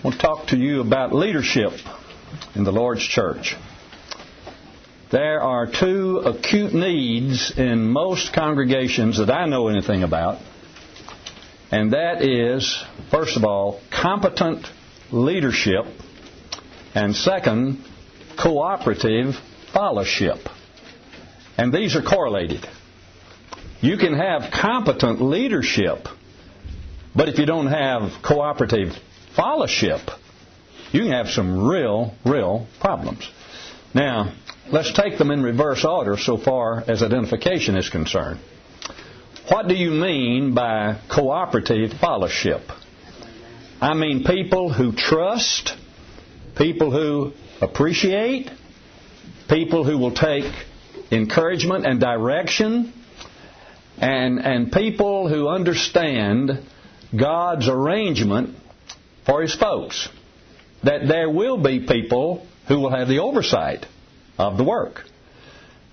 I want to talk to you about leadership in the Lord's church. There are two acute needs in most congregations that I know anything about, and that is, first of all, competent leadership, and second, cooperative fellowship. And these are correlated. You can have competent leadership, but if you don't have cooperative fellowship, you can have some real problems. Now, let's take them in reverse order so far as identification is concerned. What do you mean by cooperative fellowship? I mean people who trust, people who appreciate, people who will take encouragement and direction, and people who understand God's arrangement for His folks. That there will be people who will have the oversight of the work.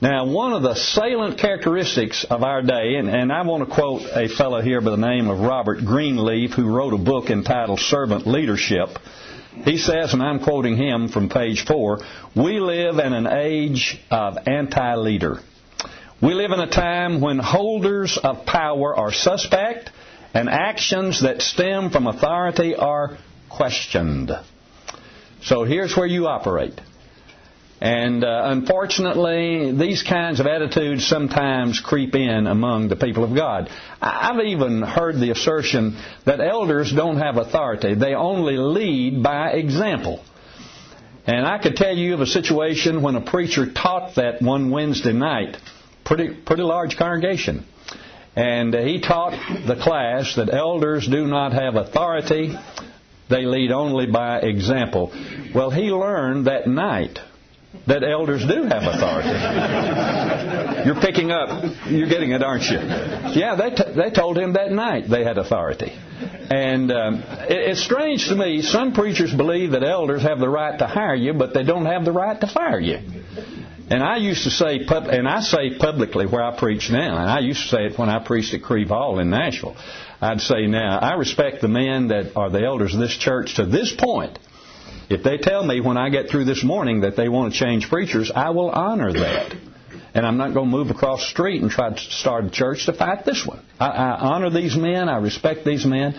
Now, one of the salient characteristics of our day, and I want to quote a fellow here by the name of Robert Greenleaf, who wrote a book entitled Servant Leadership. He says, and I'm quoting him from page 4, "We live in an age of anti-leader. We live in a time when holders of power are suspect and actions that stem from authority are questioned." So here's where you operate. And unfortunately, these kinds of attitudes sometimes creep in among the people of God. I've even heard the assertion that elders don't have authority. They only lead by example. And I could tell you of a situation when a preacher taught that one Wednesday night, pretty large congregation. And he taught the class that elders do not have authority. They lead only by example. Well, he learned that night that elders do have authority. You're picking up. You're getting it, aren't you? Yeah, they told him that night they had authority. And it's strange to me. Some preachers believe that elders have the right to hire you, but they don't have the right to fire you. And I used to say, and I say publicly where I preach now, and I used to say it when I preached at Creve Hall in Nashville. I'd say now, I respect the men that are the elders of this church to this point. If they tell me when I get through this morning that they want to change preachers, I will honor that. And I'm not going to move across the street and try to start a church to fight this one. I honor these men. I respect these men.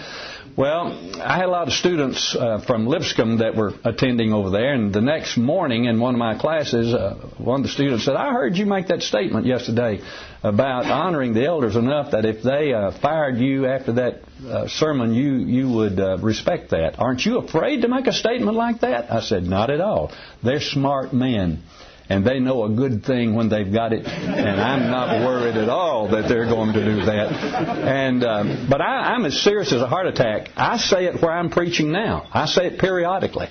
Well, I had a lot of students from Lipscomb that were attending over there, and the next morning in one of my classes, one of the students said, "I heard you make that statement yesterday about honoring the elders enough that if they fired you after that sermon, you would respect that. Aren't you afraid to make a statement like that?" I said, "Not at all. They're smart men. And they know a good thing when they've got it, and I'm not worried at all that they're going to do that." And but I'm as serious as a heart attack. I say it where I'm preaching now. I say it periodically.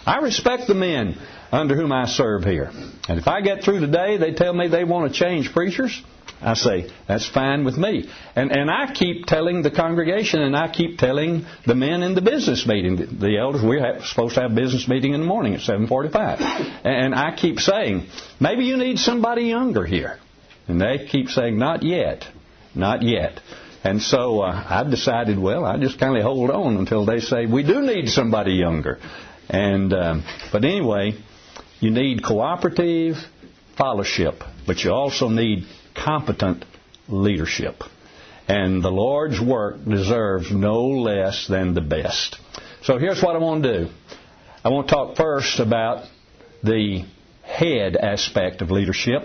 I respect the men under whom I serve here. And if I get through today, they tell me they want to change preachers, I say, that's fine with me. And I keep telling the congregation, and I keep telling the men in the business meeting, the elders, we're supposed to have a business meeting in the morning at 7:45. And I keep saying, maybe you need somebody younger here. And they keep saying, not yet, not yet. And so I've decided, well, I just kind of hold on until they say, we do need somebody younger. And but anyway, you need cooperative fellowship, but you also need competent leadership. And the Lord's work deserves no less than the best. So here's what I want to do. I want to talk first about the head aspect of leadership,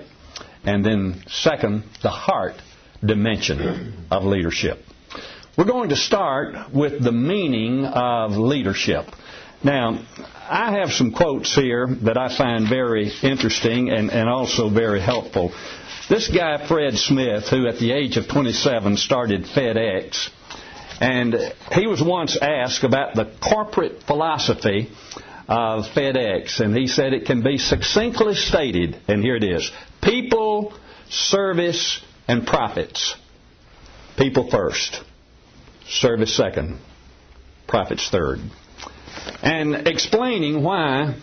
and then second, the heart dimension of leadership. We're going to start with the meaning of leadership. Now, I have some quotes here that I find very interesting and also very helpful. This guy, Fred Smith, who at the age of 27 started FedEx, and he was once asked about the corporate philosophy of FedEx, and he said it can be succinctly stated, and here it is: people, service, and profits. People first, service second, profits third. And explaining why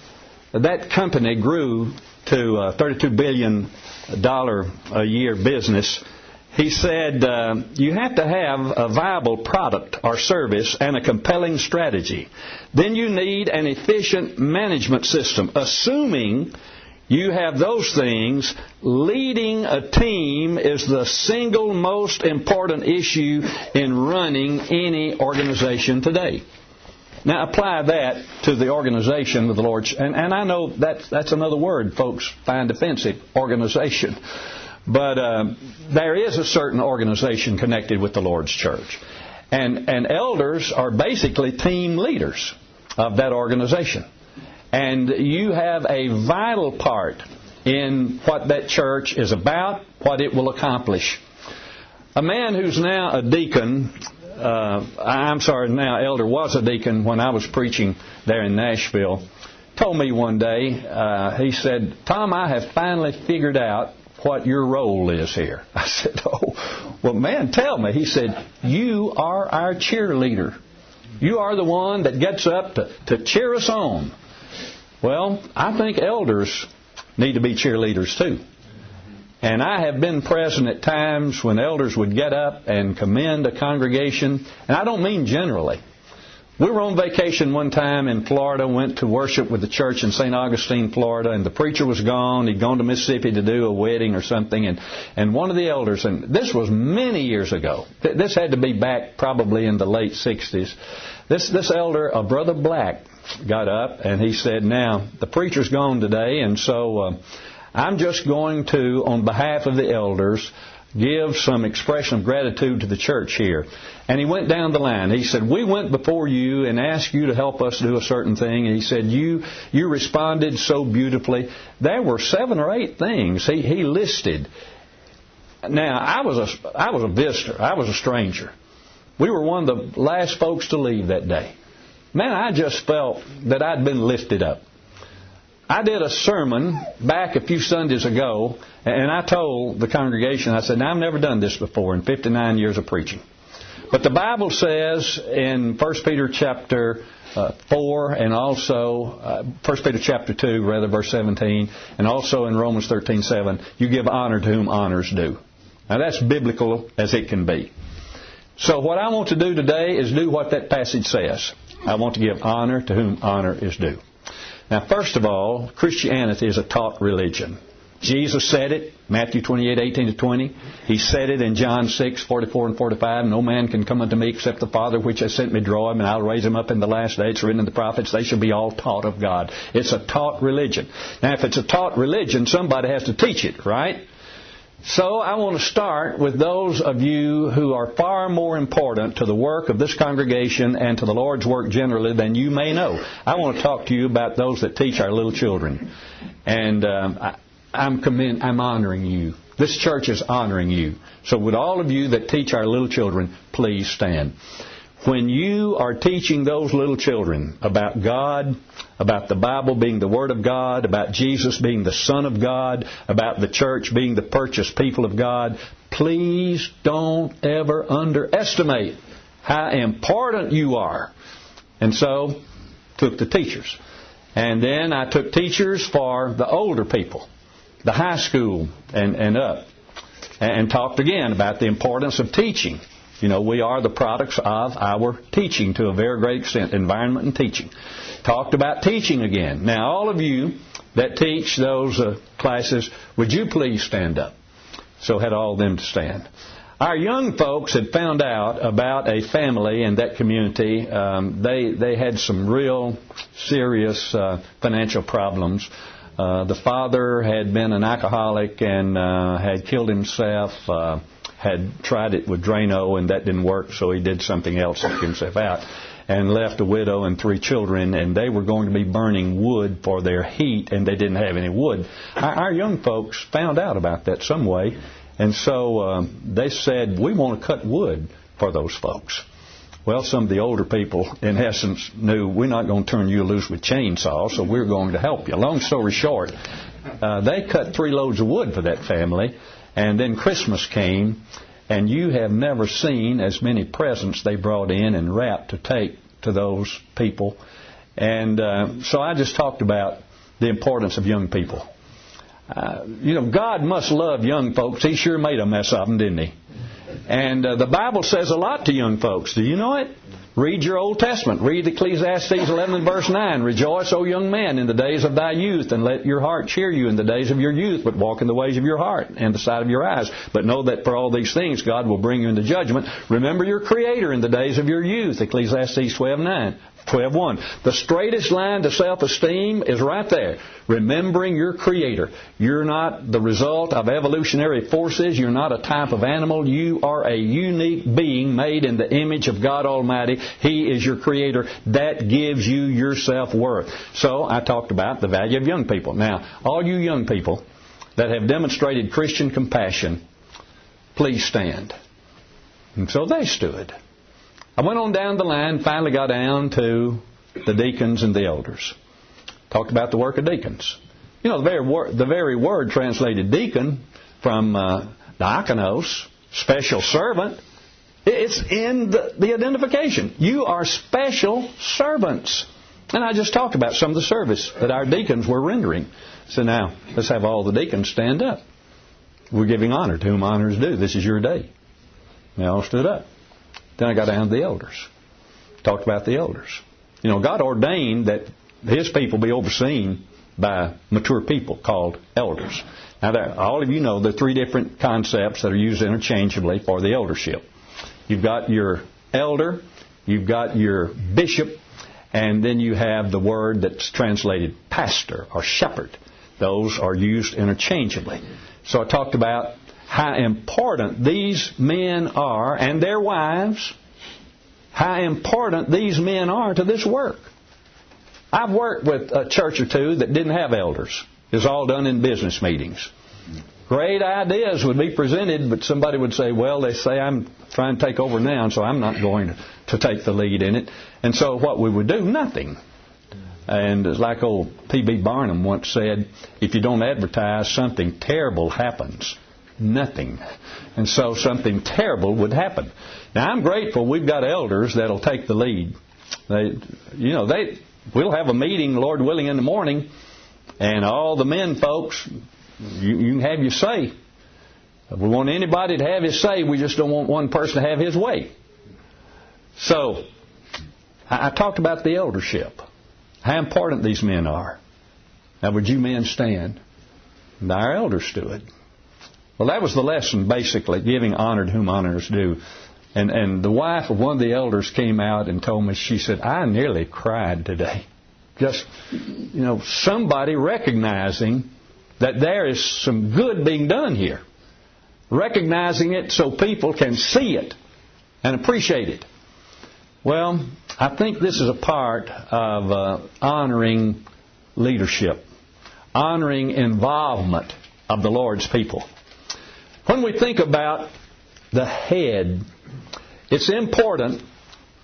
that company grew to a $32 billion a year business, He said, you have to have a viable product or service and a compelling strategy. Then you need an efficient management system. Assuming you have those things, leading a team is the single most important issue in running any organization today. Now apply that to the organization of the Lord's, and I know that's another word folks find offensive, organization. But there is a certain organization connected with the Lord's church. And elders are basically team leaders of that organization. And you have a vital part in what that church is about, what it will accomplish. A man who's now a deacon, now elder, was a deacon when I was preaching there in Nashville, told me one day, he said, Tom, I have finally figured out what your role is here. I said, oh, well, man, tell me. He said, you are our cheerleader. You are the one that gets up to cheer us on. Well, I think elders need to be cheerleaders too. And I have been present at times when elders would get up and commend a congregation, and I don't mean generally. We were on vacation one time in Florida, went to worship with the church in St. Augustine, Florida, and the preacher was gone. He'd gone to Mississippi to do a wedding or something, and one of the elders, and this was many years ago. This had to be back probably in the late 60s. This elder, a Brother Black, got up, and he said, now, the preacher's gone today, and so I'm just going to, on behalf of the elders, give some expression of gratitude to the church here. And he went down the line. He said, we went before you and asked you to help us do a certain thing. And he said, you responded so beautifully. There were 7 or 8 things he listed. Now, I was a visitor. I was a stranger. We were one of the last folks to leave that day. Man, I just felt that I'd been lifted up. I did a sermon back a few Sundays ago, and I told the congregation, I said, now, I've never done this before in 59 years of preaching. But the Bible says in 1 Peter chapter 4 and also 1 Peter chapter 2, rather, verse 17, and also in Romans 13:7, you give honor to whom honors due. Now, that's biblical as it can be. So what I want to do today is do what that passage says. I want to give honor to whom honor is due. Now, first of all, Christianity is a taught religion. Jesus said it, Matthew 28:18-20. He said it in John 6:44 and 45. No man can come unto me except the Father which has sent me draw him, and I'll raise him up in the last day. It's written in the prophets, they shall be all taught of God. It's a taught religion. Now, if it's a taught religion, somebody has to teach it, right? So I want to start with those of you who are far more important to the work of this congregation and to the Lord's work generally than you may know. I want to talk to you about those that teach our little children. And I'm honoring you. This church is honoring you. So would all of you that teach our little children, please stand. When you are teaching those little children about God, about the Bible being the Word of God, about Jesus being the Son of God, about the church being the purchased people of God, please don't ever underestimate how important you are. And so, took the teachers. And then I took teachers for the older people, the high school and up, and talked again about the importance of teaching. You know, we are the products of our teaching to a very great extent, environment and teaching. Talked about teaching again. Now, all of you that teach those classes, would you please stand up? So had all of them to stand. Our young folks had found out about a family in that community. They had some real serious financial problems. The father had been an alcoholic and had killed himself, had tried it with Drano, and that didn't work, so he did something else to get himself out, and left a widow and 3 children, and they were going to be burning wood for their heat, and they didn't have any wood. Our young folks found out about that some way, and so they said, we want to cut wood for those folks. Well, some of the older people, in essence, knew we're not going to turn you loose with chainsaws, so we're going to help you. Long story short, they cut 3 loads of wood for that family. And then Christmas came, and you have never seen as many presents they brought in and wrapped to take to those people. And so I just talked about the importance of young people. God must love young folks. He sure made a mess of them, didn't He? And the Bible says a lot to young folks. Do you know it? Read your Old Testament. Read Ecclesiastes 11 and verse 9. Rejoice, O young man, in the days of thy youth, and let your heart cheer you in the days of your youth, but walk in the ways of your heart and the sight of your eyes. But know that for all these things God will bring you into judgment. Remember your Creator in the days of your youth. Ecclesiastes 12:1. The straightest line to self-esteem is right there. Remembering your Creator. You're not the result of evolutionary forces. You're not a type of animal. You are a unique being made in the image of God Almighty. He is your Creator. That gives you your self-worth. So I talked about the value of young people. Now, all you young people that have demonstrated Christian compassion, please stand. And so they stood. I went on down the line, finally got down to the deacons and the elders. Talked about the work of deacons. The very word translated deacon from diakonos, special servant, it's in the identification. You are special servants. And I just talked about some of the service that our deacons were rendering. So now, let's have all the deacons stand up. We're giving honor to whom honor is due. This is your day. They all stood up. Then I got down to the elders. Talked about the elders. God ordained that His people be overseen by mature people called elders. Now, all of you know there are three different concepts that are used interchangeably for the eldership. You've got your elder, you've got your bishop, and then you have the word that's translated pastor or shepherd. Those are used interchangeably. So I talked about how important these men are, and their wives, how important these men are to this work. I've worked with a church or two that didn't have elders. It was all done in business meetings. Great ideas would be presented, but somebody would say, well, they say I'm trying to take over now, so I'm not going to take the lead in it. And so what we would do, nothing. And it's like old P.B. Barnum once said, if you don't advertise, something terrible happens. Nothing. And so something terrible would happen. Now, I'm grateful we've got elders that'll take the lead. We'll have a meeting, Lord willing, in the morning, and all the men folks, you can have your say. If we want anybody to have his say, we just don't want one person to have his way. So, I talked about the eldership, how important these men are. Now, would you men stand? And our elders stood. Well, that was the lesson, basically, giving honor to whom honor is due. And the wife of one of the elders came out and told me, she said, I nearly cried today. Just, somebody recognizing that there is some good being done here. Recognizing it so people can see it and appreciate it. Well, I think this is a part of honoring leadership, honoring involvement of the Lord's people. When we think about the head, it's important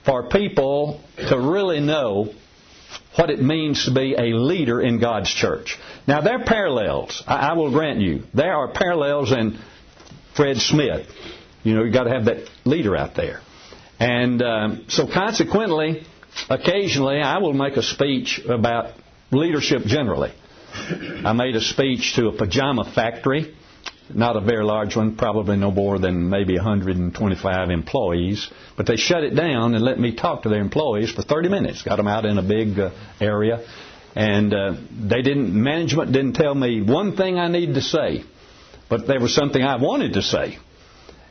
for people to really know what it means to be a leader in God's church. Now, there are parallels. I will grant you. There are parallels in Fred Smith. You've got to have that leader out there. And so consequently, occasionally, I will make a speech about leadership generally. I made a speech to a pajama factory. Not a very large one, probably no more than maybe 125 employees. But they shut it down and let me talk to their employees for 30 minutes. Got them out in a big area. And management didn't tell me one thing I needed to say. But there was something I wanted to say.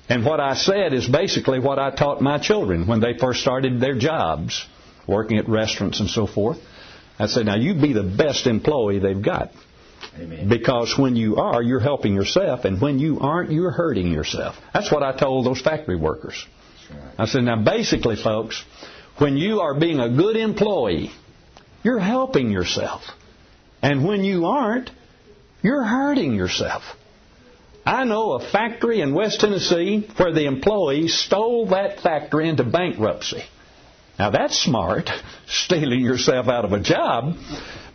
And what I said is basically what I taught my children when they first started their jobs, working at restaurants and so forth. I said, now you be the best employee they've got. Amen. Because when you are, you're helping yourself, and when you aren't, you're hurting yourself. That's what I told those factory workers. Right. I said, now basically, folks, when you are being a good employee, you're helping yourself. And when you aren't, you're hurting yourself. I know a factory in West Tennessee where the employees stole that factory into bankruptcy. Now that's smart, stealing yourself out of a job,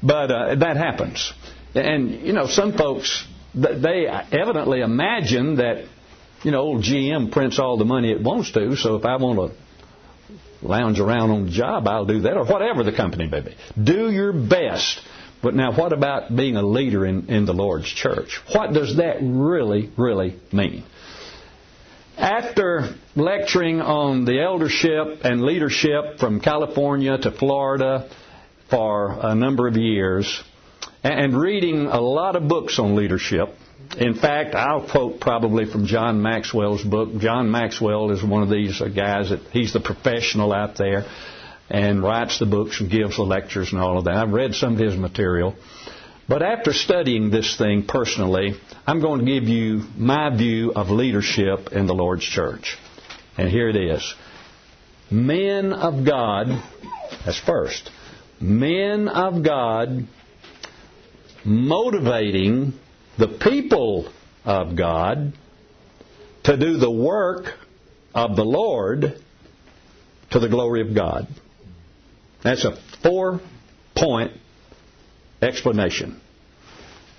but that happens. And, some folks, they evidently imagine that, old GM prints all the money it wants to, so if I want to lounge around on the job, I'll do that, or whatever the company may be. Do your best. But now what about being a leader in the Lord's church? What does that really, really mean? After lecturing on the eldership and leadership from California to Florida for a number of years, and reading a lot of books on leadership, in fact, I'll quote probably from John Maxwell's book. John Maxwell is one of these guys that he's the professional out there and writes the books and gives the lectures and all of that. I've read some of his material. But after studying this thing personally, I'm going to give you my view of leadership in the Lord's church. And here it is. Men of God, that's first. Men of God motivating the people of God to do the work of the Lord to the glory of God. That's a 4-point explanation.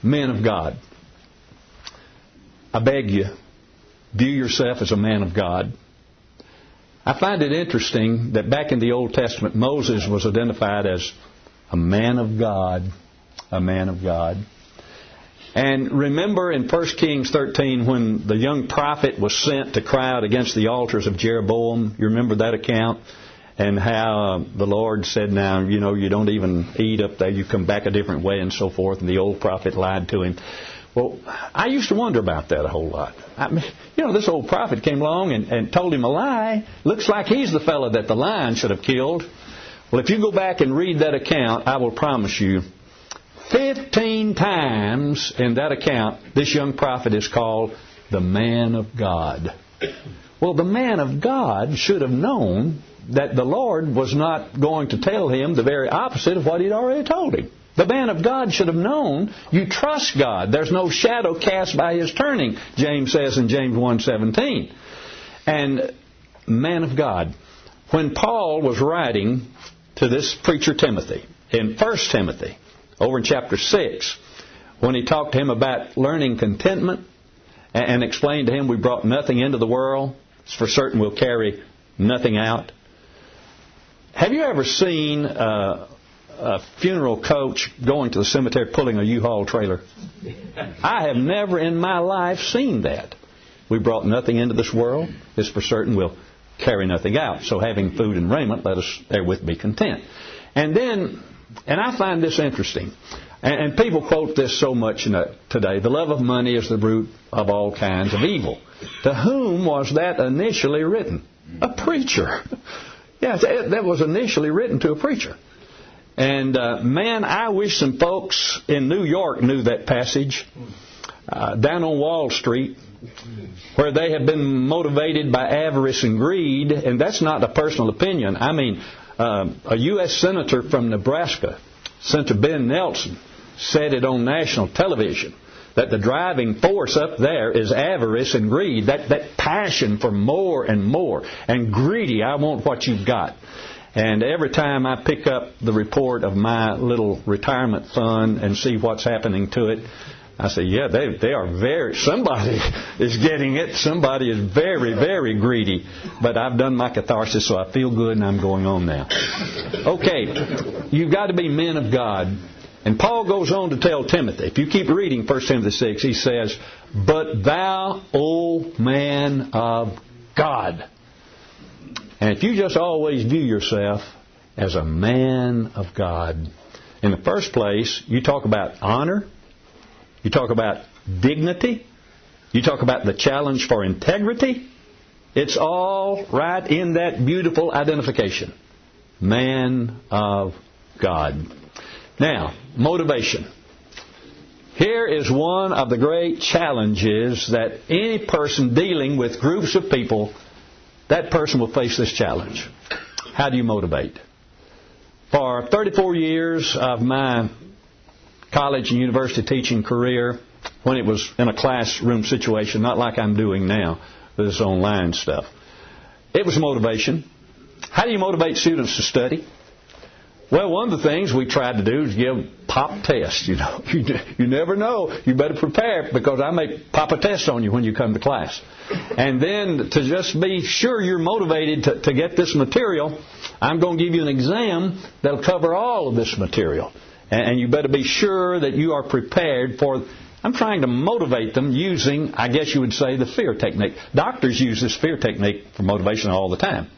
Men of God. I beg you, view yourself as a man of God. I find it interesting that back in the Old Testament, Moses was identified as a man of God. A man of God. And remember in 1 Kings 13 when the young prophet was sent to cry out against the altars of Jeroboam? You remember that account? And how the Lord said, now, you don't even eat up there. You come back a different way and so forth. And the old prophet lied to him. Well, I used to wonder about that a whole lot. This old prophet came along and told him a lie. Looks like he's the fellow that the lion should have killed. Well, if you go back and read that account, I will promise you, 15 times in that account, this young prophet is called the man of God. Well, the man of God should have known that the Lord was not going to tell him the very opposite of what he'd already told him. The man of God should have known you trust God. There's no shadow cast by his turning, James says in James 1:17. And man of God, when Paul was writing to this preacher Timothy, in 1 Timothy, over in chapter 6, when he talked to him about learning contentment and explained to him we brought nothing into the world, it's for certain we'll carry nothing out. Have you ever seen a funeral coach going to the cemetery pulling a U-Haul trailer? I have never in my life seen that. We brought nothing into this world. It's for certain we'll carry nothing out. So having food and raiment, let us therewith be content. And I find this interesting. And people quote this so much today. The love of money is the root of all kinds of evil. To whom was that initially written? A preacher. Yeah, that was initially written to a preacher. And man, I wish some folks in New York knew that passage. Down on Wall Street, where they have been motivated by avarice and greed, and that's not a personal opinion. I mean, a U.S. Senator from Nebraska, Senator Ben Nelson, said it on national television, that the driving force up there is avarice and greed, that passion for more and more, and greedy, I want what you've got. And every time I pick up the report of my little retirement fund and see what's happening to it, I say, yeah, they are somebody is getting it. Somebody is very, very greedy. But I've done my catharsis, so I feel good and I'm going on now. Okay, you've got to be men of God. And Paul goes on to tell Timothy, if you keep reading 1 Timothy 6, he says, but thou, O man of God. And if you just always view yourself as a man of God, in the first place, you talk about honor. You talk about dignity. You talk about the challenge for integrity. It's all right in that beautiful identification. Man of God. Now, motivation. Here is one of the great challenges that any person dealing with groups of people, that person will face this challenge. How do you motivate? For 34 years of my college and university teaching career, when it was in a classroom situation, not like I'm doing now, this online stuff, it was motivation. How do you motivate students to study? Well, one of the things we tried to do is give pop tests. You never know. You better prepare, because I may pop a test on you when you come to class. And then to just be sure you're motivated to get this material, I'm going to give you an exam that'll cover all of this material. And you better be sure that you are prepared for... I'm trying to motivate them using, I guess you would say, the fear technique. Doctors use this fear technique for motivation all the time.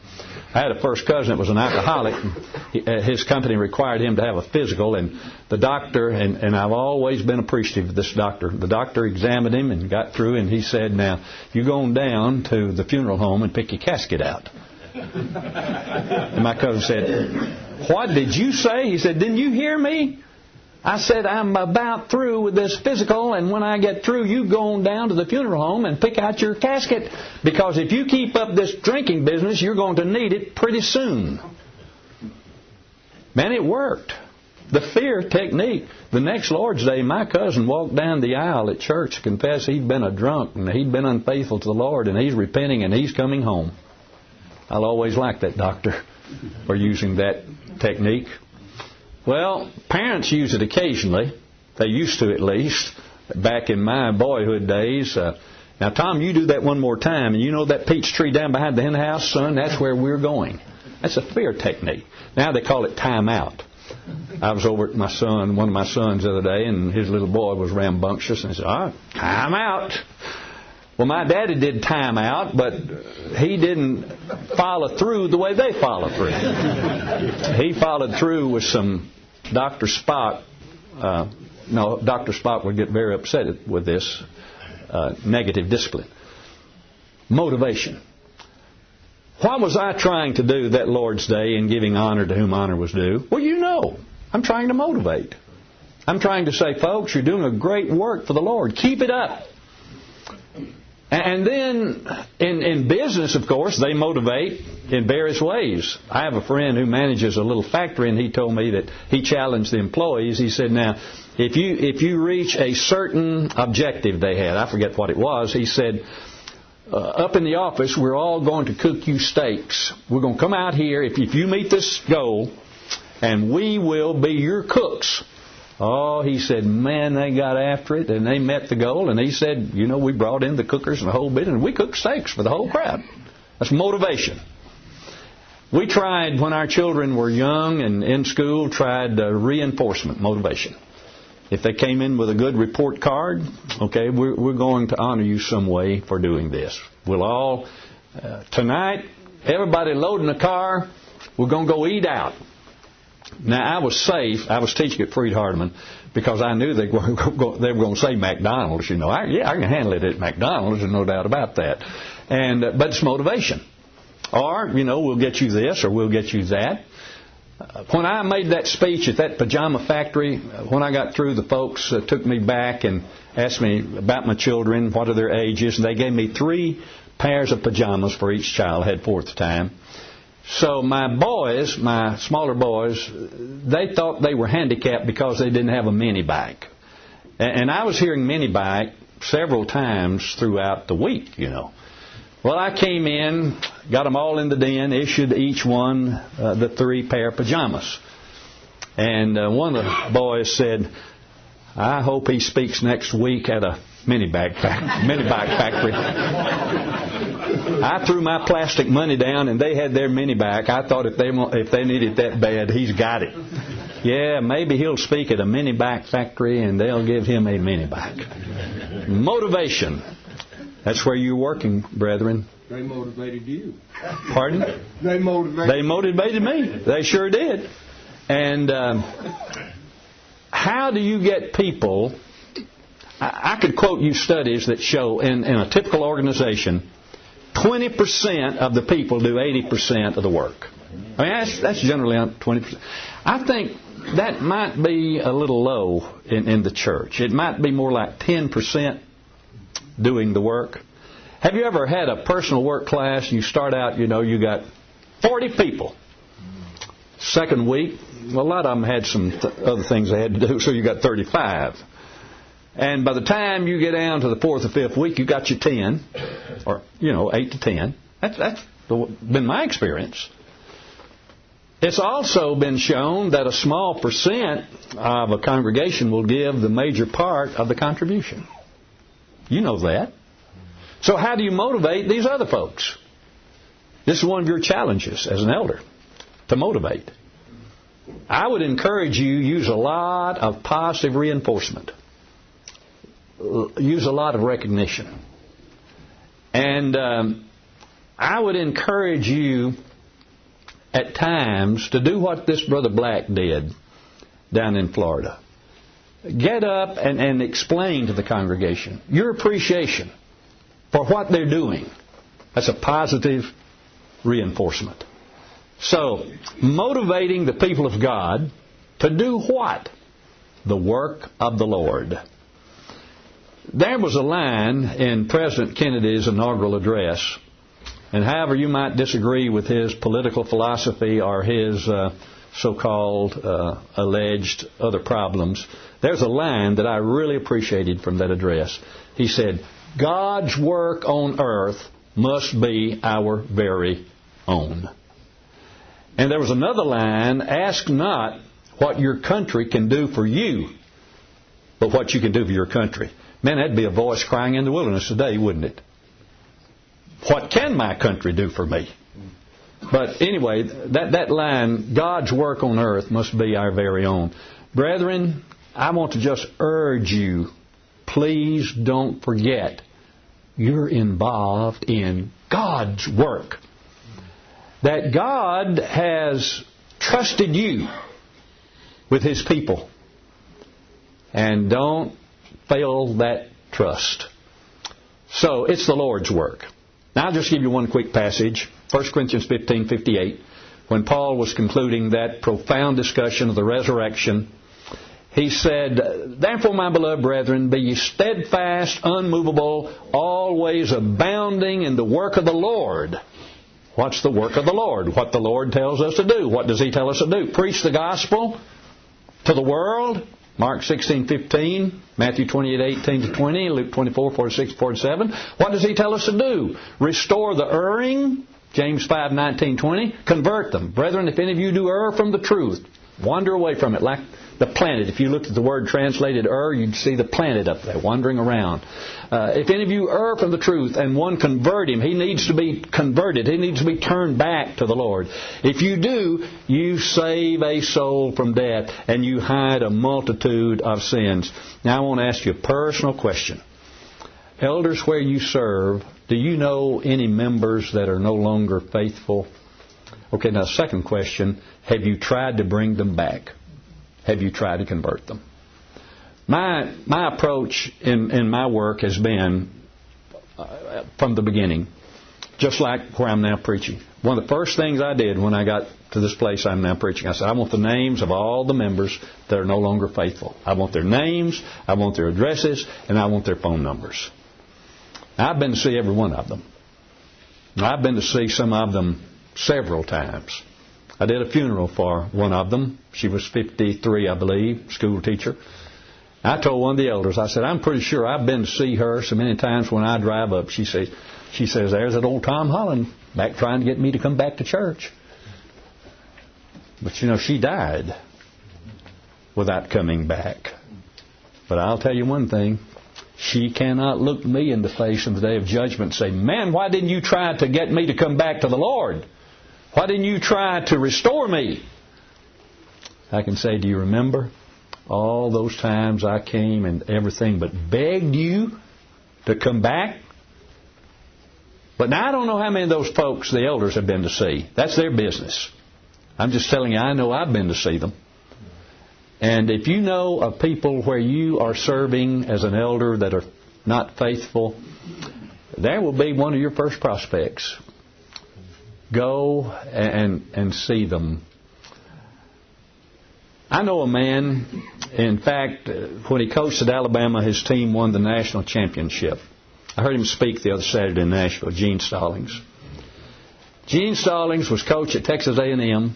I had a first cousin that was an alcoholic. His company required him to have a physical, and the doctor, and I've always been appreciative of this doctor. The doctor examined him and got through, and he said, now, you go on down to the funeral home and pick your casket out. And my cousin said, what did you say? He said, didn't you hear me? I said, I'm about through with this physical, and when I get through, you go on down to the funeral home and pick out your casket, because if you keep up this drinking business, you're going to need it pretty soon. Man, it worked. The fear technique. The next Lord's Day, my cousin walked down the aisle at church to confess he'd been a drunk and he'd been unfaithful to the Lord, and he's repenting and he's coming home. I'll always like that doctor for using that technique. Well, parents use it occasionally. They used to, at least, back in my boyhood days. Now, Tom, you do that one more time, and you know that peach tree down behind the hen house, son? That's where we're going. That's a fear technique. Now they call it time out. I was over at one of my sons the other day, and his little boy was rambunctious, and he said, time out. Well, my daddy did time out, but he didn't follow through the way they follow through. He followed through with some Dr. Spock. Dr. Spock would get very upset with this negative discipline. Motivation. What was I trying to do that Lord's Day in giving honor to whom honor was due? Well, you know, I'm trying to motivate. I'm trying to say, folks, you're doing a great work for the Lord. Keep it up. And then in business, of course, they motivate in various ways. I have a friend who manages a little factory, and he told me that he challenged the employees. He said, now, if you reach a certain objective they had, I forget what it was, he said, up in the office, we're all going to cook you steaks. We're going to come out here if you meet this goal, and we will be your cooks. Oh, he said, man, they got after it, and they met the goal. And he said, we brought in the cookers and the whole bit, and we cooked steaks for the whole crowd. That's motivation. We tried, when our children were young and in school, tried reinforcement, motivation. If they came in with a good report card, okay, we're going to honor you some way for doing this. We'll all, tonight, everybody loading the car, we're going to go eat out. Now, I was safe. I was teaching at Freed-Hardeman because I knew they were going to say McDonald's. I can handle it at McDonald's. There's no doubt about that. But it's motivation. Or, we'll get you this or we'll get you that. When I made that speech at that pajama factory, when I got through, the folks took me back and asked me about my children, what are their ages, and they gave me 3 pairs of pajamas for each child. I had 4 at the time. So my boys, my smaller boys, they thought they were handicapped because they didn't have a mini bike. And I was hearing mini bike several times throughout the week, Well, I came in, got them all in the den, issued each one the 3 pair of pajamas. And one of the boys said, I hope he speaks next week at a mini bike factory. I threw my plastic money down, and they had their mini bike. I thought if they needed that bad, he's got it. Yeah, maybe he'll speak at a mini bike factory, and they'll give him a mini bike. Motivation. That's where you're working, brethren. They motivated you. Pardon? They motivated me. They sure did. And how do you get people... I could quote you studies that show in a typical organization, 20% of the people do 80% of the work. I mean, that's generally 20%. I think that might be a little low in the church. It might be more like 10% doing the work. Have you ever had a personal work class? You start out, you got 40 people. Second week, well, a lot of them had some other things they had to do, so you got 35. And by the time you get down to the 4th or 5th week, you got your 10, or, 8 to 10. That's been my experience. It's also been shown that a small percent of a congregation will give the major part of the contribution. You know that. So how do you motivate these other folks? This is one of your challenges as an elder, to motivate. I would encourage you use a lot of positive reinforcement. Use a lot of recognition. And I would encourage you at times to do what this Brother Black did down in Florida. Get up and explain to the congregation your appreciation for what they're doing. That's a positive reinforcement. So, motivating the people of God to do what? The work of the Lord. There was a line in President Kennedy's inaugural address, and however you might disagree with his political philosophy or his so-called alleged other problems, there's a line that I really appreciated from that address. He said, God's work on earth must be our very own. And there was another line, ask not what your country can do for you, but what you can do for your country. Man, that'd be a voice crying in the wilderness today, wouldn't it? What can my country do for me? But anyway, that line, God's work on earth must be our very own. Brethren, I want to just urge you, please don't forget, you're involved in God's work. That God has trusted you with His people. And don't fail that trust. So, it's the Lord's work. Now, I'll just give you one quick passage. 1 Corinthians 15:58. When Paul was concluding that profound discussion of the resurrection, he said, Therefore, my beloved brethren, be ye steadfast, unmovable, always abounding in the work of the Lord. What's the work of the Lord? What the Lord tells us to do. What does He tell us to do? Preach the gospel to the world. Mark 16:15, Matthew 28:18-20, Luke 24:46-47. What does He tell us to do? Restore the erring. James 5:19-20. Convert them. Brethren, if any of you do err from the truth, wander away from it like the planet. If you looked at the word translated err, you'd see the planet up there wandering around. If any of you err from the truth and one convert him, he needs to be converted. He needs to be turned back to the Lord. If you do, you save a soul from death and you hide a multitude of sins. Now I want to ask you a personal question. Elders, where you serve, do you know any members that are no longer faithful? Okay, now second question, have you tried to bring them back? Have you tried to convert them? My approach in my work has been, from the beginning, just like where I'm now preaching. One of the first things I did when I got to this place I'm now preaching, I said, I want the names of all the members that are no longer faithful. I want their names, I want their addresses, and I want their phone numbers. Now, I've been to see every one of them. I've been to see some of them several times. I did a funeral for one of them. She was 53, I believe, school teacher. I told one of the elders, I said, I'm pretty sure I've been to see her so many times when I drive up. She says, there's that old Tom Holland back trying to get me to come back to church. But, she died without coming back. But I'll tell you one thing. She cannot look me in the face in the day of judgment and say, man, why didn't you try to get me to come back to the Lord? Why didn't you try to restore me? I can say, do you remember all those times I came and everything but begged you to come back? But now I don't know how many of those folks the elders have been to see. That's their business. I'm just telling you, I know I've been to see them. And if you know of people where you are serving as an elder that are not faithful, there will be one of your first prospects. Go and see them. I know a man, in fact, when he coached at Alabama, his team won the national championship. I heard him speak the other Saturday in Nashville, Gene Stallings. Gene Stallings was coach at Texas A&M.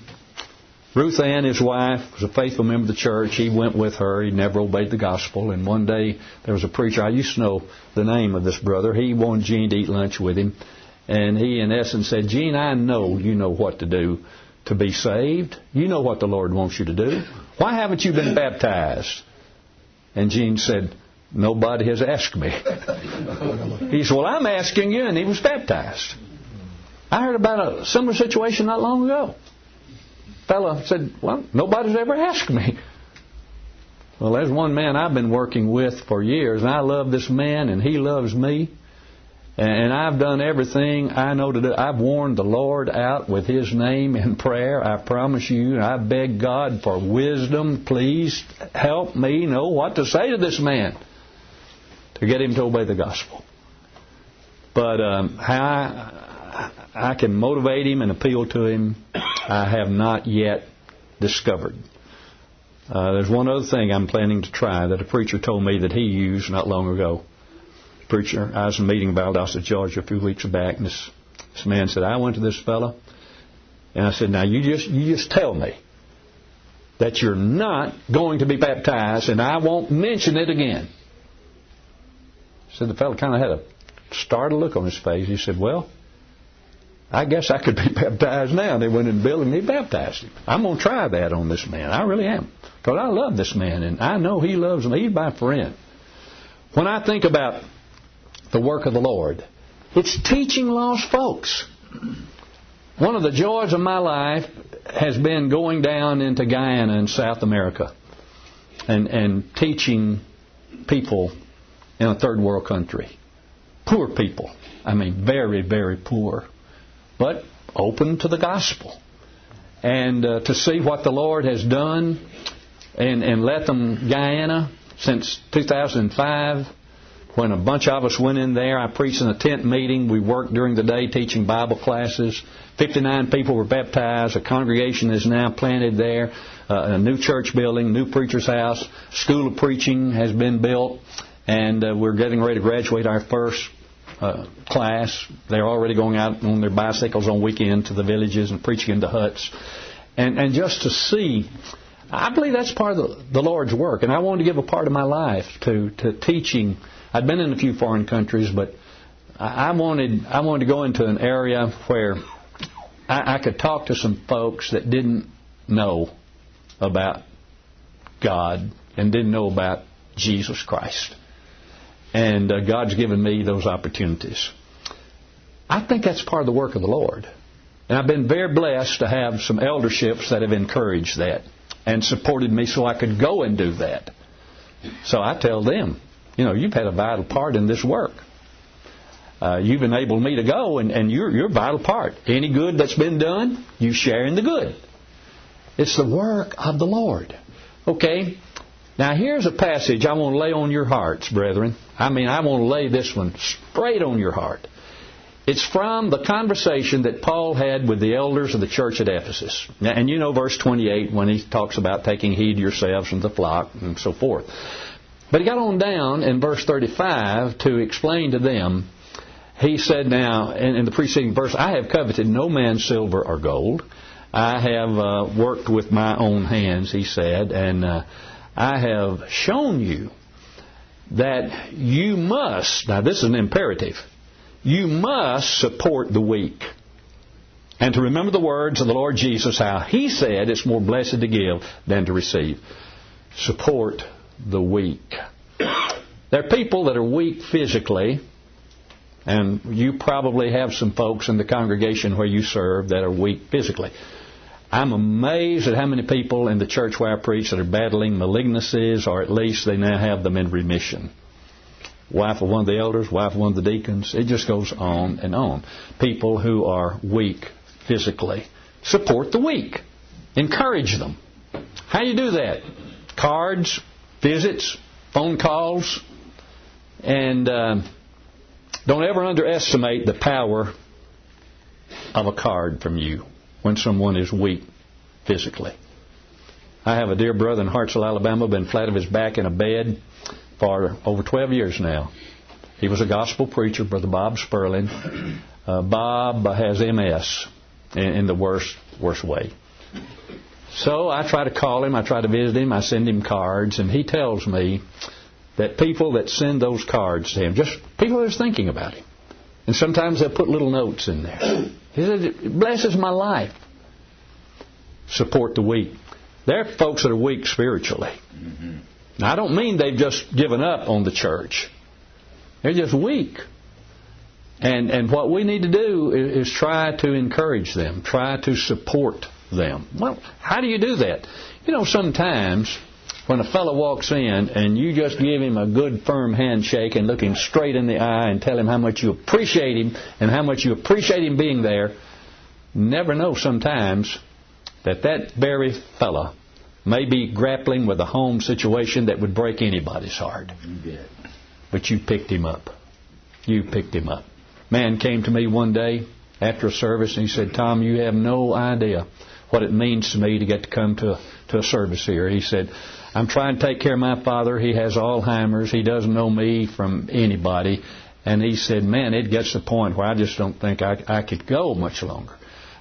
Ruth Ann, his wife, was a faithful member of the church. He went with her. He never obeyed the gospel. And one day, there was a preacher. I used to know the name of this brother. He wanted Gene to eat lunch with him. And he, in essence, said, Gene, I know you know what to do to be saved. You know what the Lord wants you to do. Why haven't you been baptized? And Gene said, nobody has asked me. He said, well, I'm asking you. And he was baptized. I heard about a similar situation not long ago. fellow said, well, nobody's ever asked me. Well, there's one man I've been working with for years, and I love this man, and he loves me. And I've done everything I know to do. I've worn the Lord out with His name in prayer. I promise you, and I beg God for wisdom. Please help me know what to say to this man to get him to obey the gospel. But how I can motivate him and appeal to him, I have not yet discovered. There's one other thing I'm planning to try that a preacher told me that he used not long ago. Preacher, I was in a meeting in Valdosta, Georgia a few weeks back, and this man said, I went to this fellow, and I said, now you just tell me that you're not going to be baptized, and I won't mention it again. So the fellow kind of had a startled look on his face. He said, well, I guess I could be baptized now. They went in the building and they baptized him. I'm going to try that on this man. I really am. Because I love this man, and I know he loves me. He's my friend. When I think about the work of the Lord, it's teaching lost folks. One of the joys of my life has been going down into Guyana in South America and teaching people in a third world country. Poor people. I mean, very, very poor. But open to the gospel. And to see what the Lord has done in Lethem, Guyana, since 2005, when a bunch of us went in there. I preached in a tent meeting. We worked during the day teaching Bible classes. 59 people were baptized. A congregation is now planted there. A new church building, new preacher's house. School of preaching has been built. And we're getting ready to graduate our first class. They're already going out on their bicycles on weekend to the villages and preaching in the huts. And just to see, I believe that's part of the Lord's work. And I wanted to give a part of my life to teaching. I'd been in a few foreign countries, but I wanted to go into an area where I could talk to some folks that didn't know about God and didn't know about Jesus Christ. And God's given me those opportunities. I think that's part of the work of the Lord. And I've been very blessed to have some elderships that have encouraged that and supported me so I could go and do that. So I tell them, you've had a vital part in this work. You've enabled me to go, and you're a vital part. Any good that's been done, you share in the good. It's the work of the Lord. Okay? Now, here's a passage I want to lay on your hearts, brethren. I want to lay this one straight on your heart. It's from the conversation that Paul had with the elders of the church at Ephesus. And verse 28 when he talks about taking heed to yourselves and the flock and so forth. But he got on down in verse 35 to explain to them. He said now, in the preceding verse, I have coveted no man's silver or gold. I have worked with my own hands, he said, and I have shown you that you must, now this is an imperative, you must support the weak. And to remember the words of the Lord Jesus, how He said it's more blessed to give than to receive. Support the weak. There are people that are weak physically, and you probably have some folks in the congregation where you serve that are weak physically. I'm amazed at how many people in the church where I preach that are battling malignancies, or at least they now have them in remission. Wife of one of the elders, wife of one of the deacons. It just goes on and on. People who are weak physically. Support the weak. Encourage them. How do you do that? Cards, visits, phone calls, and don't ever underestimate the power of a card from you when someone is weak physically. I have a dear brother in Hartsville, Alabama, been flat of his back in a bed for over 12 years now. He was a gospel preacher, Brother Bob Sperling. Bob has MS in the worst way. So I try to call him, I try to visit him, I send him cards, and he tells me that people that send those cards to him, just people that are thinking about him, and sometimes they'll put little notes in there. He said, it blesses my life. Support the weak. There are folks that are weak spiritually. Mm-hmm. Now, I don't mean they've just given up on the church. They're just weak. And what we need to do is try to encourage them, try to support them. Well, how do you do that? You know, sometimes when a fellow walks in and you just give him a good firm handshake and look him straight in the eye and tell him how much you appreciate him and how much you appreciate him being there, never know sometimes that very fellow may be grappling with a home situation that would break anybody's heart. But you picked him up. You picked him up. Man came to me one day after a service and he said, Tom, you have no idea what it means to me to get to come to a service here. He said, I'm trying to take care of my father. He has Alzheimer's. He doesn't know me from anybody. And he said, man, it gets to the point where I just don't think I could go much longer.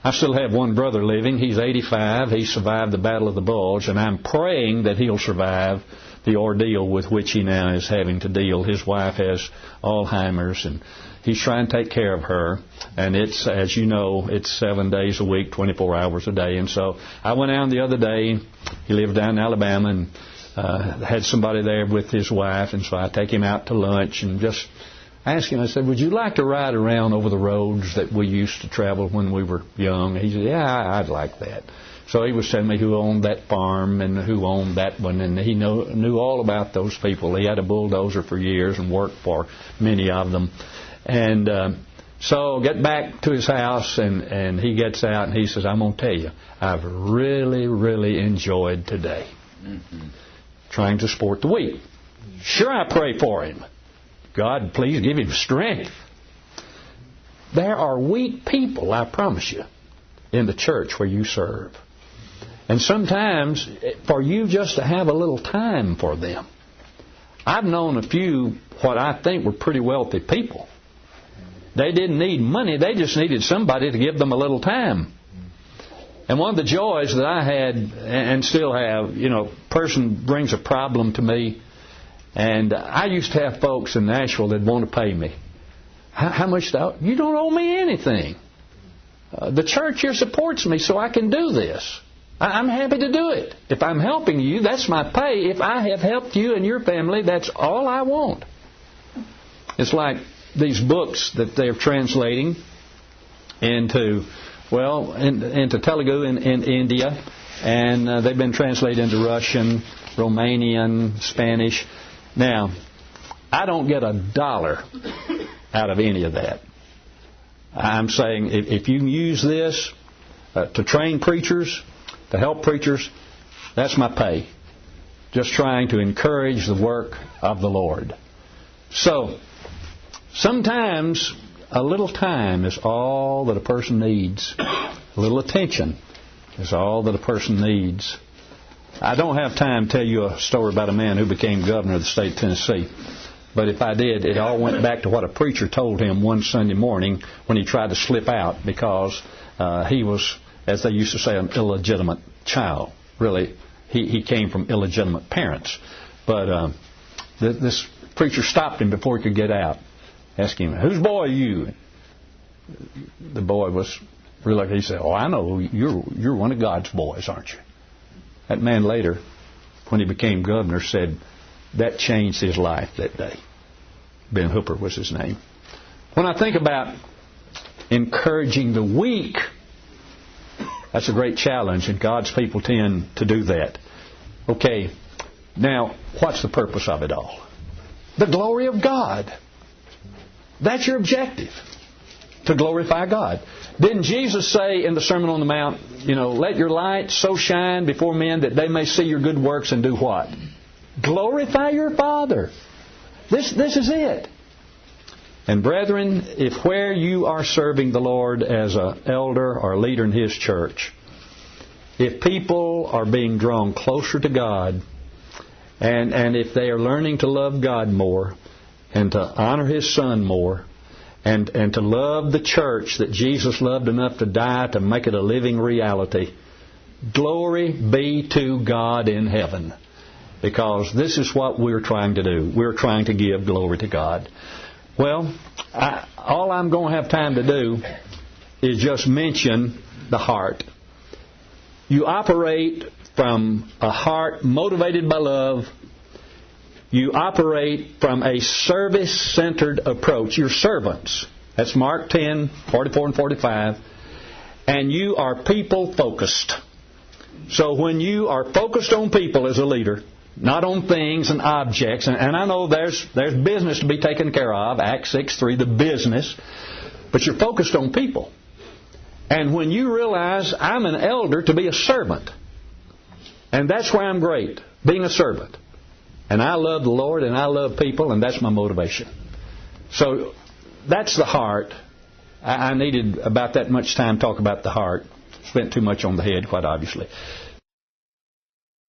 I still have one brother living. He's 85. He survived the Battle of the Bulge, and I'm praying that he'll survive the ordeal with which he now is having to deal. His wife has Alzheimer's, and he's trying to take care of her. And it's, as you know, it's 7 days a week, 24 hours a day. And so I went out the other day. He lived down in Alabama and had somebody there with his wife. And so I take him out to lunch and just asked him, I said, would you like to ride around over the roads that we used to travel when we were young? He said, yeah, I'd like that. So he was telling me who owned that farm and who owned that one, and he knew all about those people. He had a bulldozer for years and worked for many of them. And so get back to his house, and he gets out, and he says, I'm going to tell you, I've really, really enjoyed today. Trying to support the weak. Sure, I pray for him. God, please give him strength. There are weak people, I promise you, in the church where you serve. And sometimes, for you just to have a little time for them. I've known a few what I think were pretty wealthy people. They didn't need money. They just needed somebody to give them a little time. And one of the joys that I had and still have, you know, a person brings a problem to me. And I used to have folks in Nashville that want to pay me. How much? You don't owe me anything. The church here supports me so I can do this. I'm happy to do it. If I'm helping you, that's my pay. If I have helped you and your family, that's all I want. It's like these books that they're translating into Telugu in India, and they've been translated into Russian, Romanian, Spanish. Now, I don't get $1 out of any of that. I'm saying if you use this to train preachers, to help preachers, that's my pay. Just trying to encourage the work of the Lord. So, sometimes a little time is all that a person needs. A little attention is all that a person needs. I don't have time to tell you a story about a man who became governor of the state of Tennessee. But if I did, it all went back to what a preacher told him one Sunday morning when he tried to slip out because he was, as they used to say, an illegitimate child. Really, he came from illegitimate parents. But this preacher stopped him before he could get out. Asked him, whose boy are you? The boy was really, he said, oh, I know, you're one of God's boys, aren't you? That man later, when he became governor, said that changed his life that day. Ben Hooper was his name. When I think about encouraging the weak, that's a great challenge, and God's people tend to do that. Okay, now, what's the purpose of it all? The glory of God. That's your objective, to glorify God. Didn't Jesus say in the Sermon on the Mount, let your light so shine before men that they may see your good works and do what? Glorify your Father. This is it. And brethren, if where you are serving the Lord as an elder or leader in His church, if people are being drawn closer to God, and if they are learning to love God more, and to honor His Son more, and to love the church that Jesus loved enough to die to make it a living reality, glory be to God in heaven. Because this is what we're trying to do. We're trying to give glory to God. Well, all I'm going to have time to do is just mention the heart. You operate from a heart motivated by love. You operate from a service-centered approach. You're servants. That's Mark 10, 44 and 45. and you are people-focused. So when you are focused on people as a leader, not on things and objects, and I know there's business to be taken care of, Acts 6:3, the business, but you're focused on people. And when you realize I'm an elder to be a servant, and that's why I'm great, being a servant. And I love the Lord and I love people, and that's my motivation. So that's the heart. I needed about that much time to talk about the heart. Spent too much on the head, quite obviously.